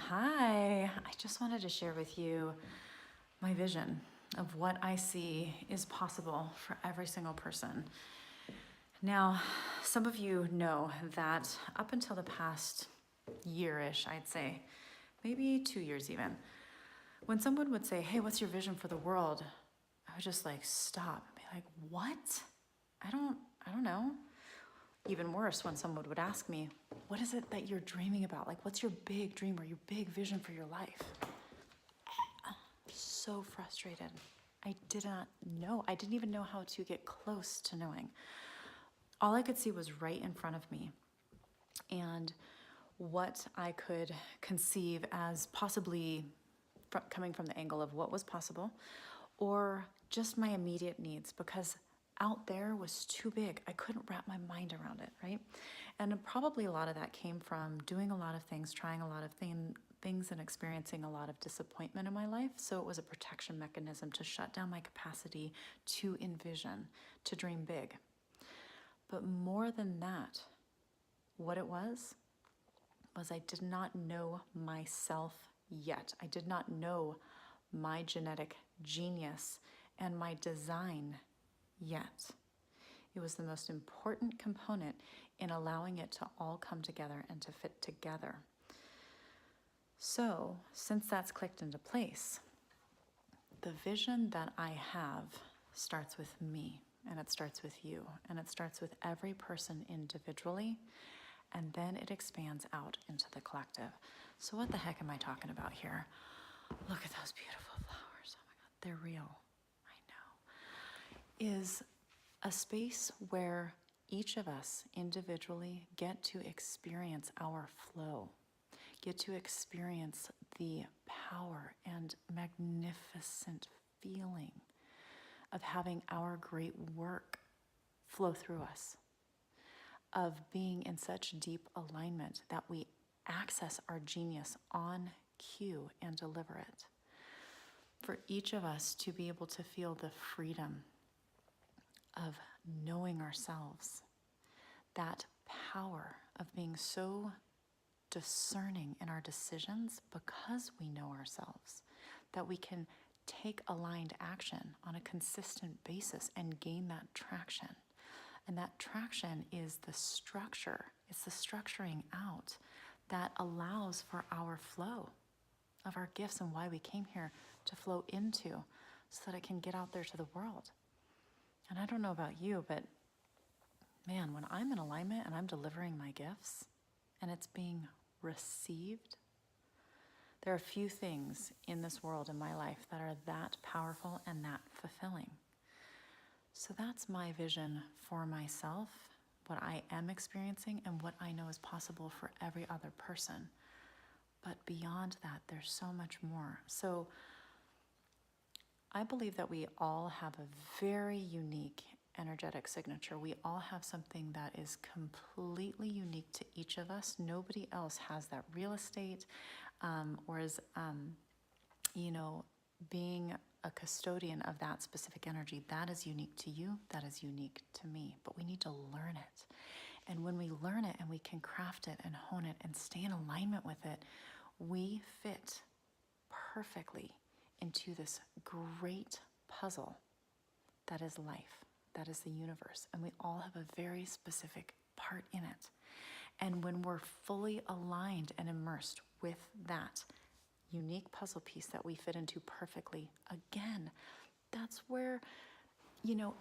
Hi, I just wanted to share with you my vision of what I see is possible for every single person. Now, some of you know that up until the past year-ish, I'd say, maybe 2 years even, when someone would say, hey, what's your vision for the world? I would just like stop and be like, what? I don't know. Even worse, when someone would ask me, what is it that you're dreaming about? Like, what's your big dream or your big vision for your life? So frustrated. I did not know. I didn't even know how to get close to knowing. All I could see was right in front of me. And what I could conceive as possibly coming from the angle of what was possible, or just my immediate needs, because out there was too big. I couldn't wrap my mind around it, right? And probably a lot of that came from doing a lot of things, trying a lot of things and experiencing a lot of disappointment in my life. So it was a protection mechanism to shut down my capacity to envision, to dream big. But more than that, what it was I did not know myself yet. I did not know my genetic genius and my design yet. It was the most important component in allowing it to all come together and to fit together. So, since that's clicked into place, the vision that I have starts with me, and it starts with you, and it starts with every person individually, and then it expands out into the collective. So what the heck am I talking about here? Look at those beautiful flowers. Oh my God, they're real. I know. Is a space where each of us individually get to experience our flow, get to experience the power and magnificent feeling of having our great work flow through us, of being in such deep alignment that we access our genius on cue and deliver it. For each of us to be able to feel the freedom of knowing ourselves, that power of being so discerning in our decisions because we know ourselves, that we can take aligned action on a consistent basis and gain that traction. And that traction is the structure, it's the structuring out that allows for our flow of our gifts and why we came here to flow into, so that it can get out there to the world. And I don't know about you, but man, when I'm in alignment and I'm delivering my gifts and it's being received, there are few things in this world, in my life, that are that powerful and that fulfilling. So that's my vision for myself, what I am experiencing and what I know is possible for every other person. But beyond that, there's so much more. So I believe that we all have a very unique energetic signature. We all have something that is completely unique to each of us. Nobody else has that real estate, or is, being a custodian of that specific energy. That is unique to you. That is unique to me. But we need to learn it. And when we learn it and we can craft it and hone it and stay in alignment with it, we fit perfectly into this great puzzle that is life, that is the universe. And we all have a very specific part in it. And when we're fully aligned and immersed with that unique puzzle piece that we fit into perfectly, again, that's where,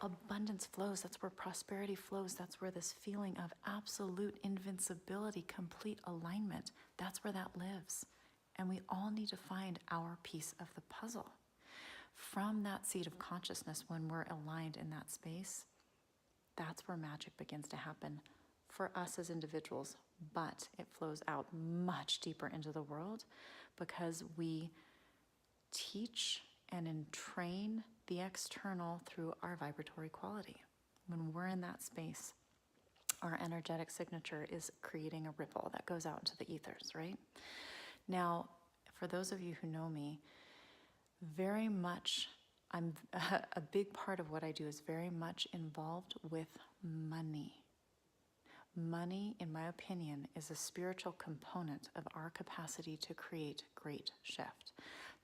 abundance flows. That's where prosperity flows. That's where this feeling of absolute invincibility, complete alignment, that's where that lives. And we all need to find our piece of the puzzle. From that seat of consciousness, when we're aligned in that space, that's where magic begins to happen for us as individuals, but it flows out much deeper into the world because we teach and entrain the external through our vibratory quality. When we're in that space, our energetic signature is creating a ripple that goes out into the ethers, right? Now, for those of you who know me, very much, a big part of what I do is very much involved with money. Money, in my opinion, is a spiritual component of our capacity to create great shift.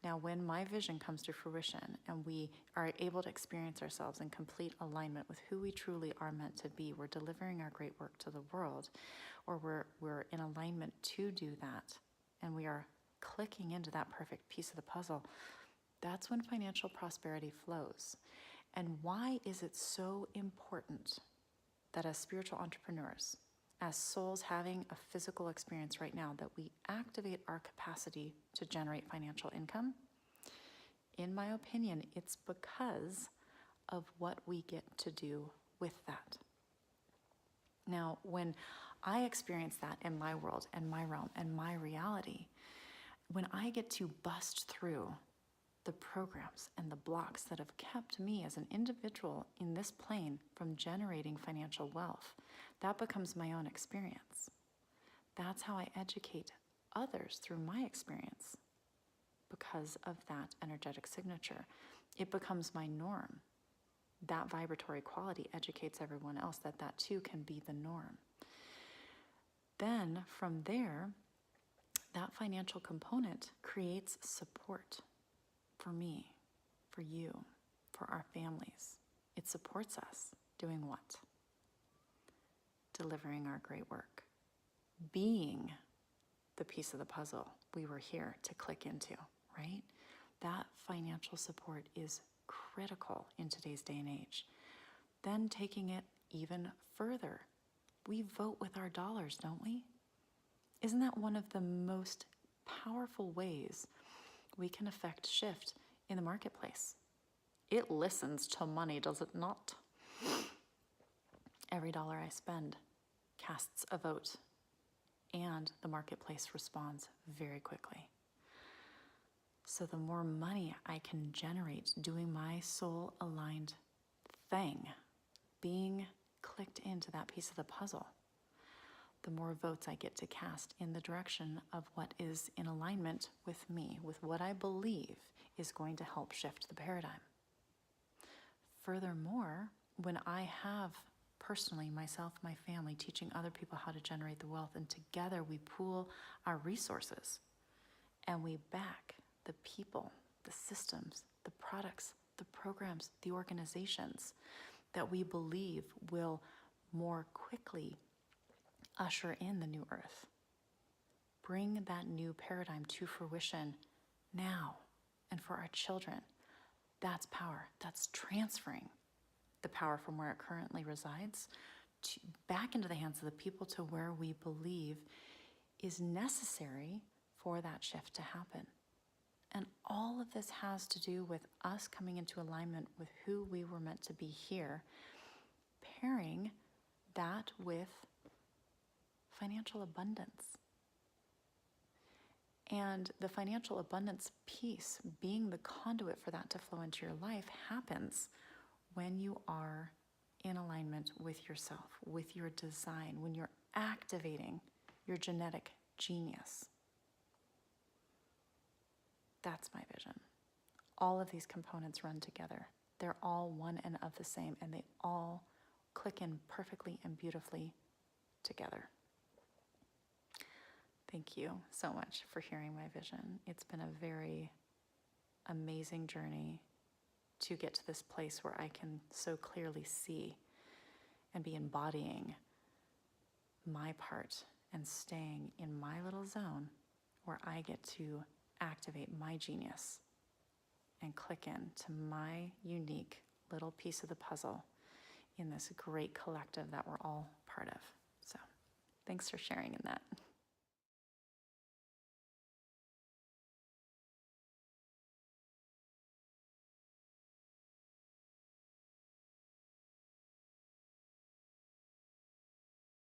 Now, when my vision comes to fruition and we are able to experience ourselves in complete alignment with who we truly are meant to be, we're delivering our great work to the world, or we're in alignment to do that, and we are clicking into that perfect piece of the puzzle, that's when financial prosperity flows. And why is it so important that as spiritual entrepreneurs, as souls having a physical experience right now, that we activate our capacity to generate financial income? In my opinion, it's because of what we get to do with that. Now, when I experience that in my world and my realm and my reality, when I get to bust through the programs and the blocks that have kept me as an individual in this plane from generating financial wealth, that becomes my own experience. That's how I educate others through my experience because of that energetic signature. It becomes my norm. That vibratory quality educates everyone else that that too can be the norm. Then from there, that financial component creates support for me, for you, for our families. It supports us doing what? Delivering our great work. Being the piece of the puzzle we were here to click into, right? That financial support is critical in today's day and age. Then taking it even further, we vote with our dollars, don't we? Isn't that one of the most powerful ways we can affect shift in the marketplace? It listens to money, does it not? Every dollar I spend casts a vote, and the marketplace responds very quickly. So the more money I can generate doing my soul-aligned thing, being clicked into that piece of the puzzle, the more votes I get to cast in the direction of what is in alignment with me, with what I believe is going to help shift the paradigm. Furthermore, when I have personally, myself, my family, teaching other people how to generate the wealth, and together we pool our resources and we back the people, the systems, the products, the programs, the organizations that we believe will more quickly usher in the new earth. Bring that new paradigm to fruition now and for our children. That's power. That's transferring the power from where it currently resides back into the hands of the people to where we believe is necessary for that shift to happen. And all of this has to do with us coming into alignment with who we were meant to be here, pairing that with financial abundance. And the financial abundance piece, being the conduit for that to flow into your life, happens when you are in alignment with yourself, with your design, when you're activating your genetic genius. That's my vision. All of these components run together. They're all one and of the same, and they all click in perfectly and beautifully together. Thank you so much for hearing my vision. It's been a very amazing journey to get to this place where I can so clearly see and be embodying my part and staying in my little zone where I get to activate my genius and click in to my unique little piece of the puzzle in this great collective that we're all part of. So thanks for sharing in that.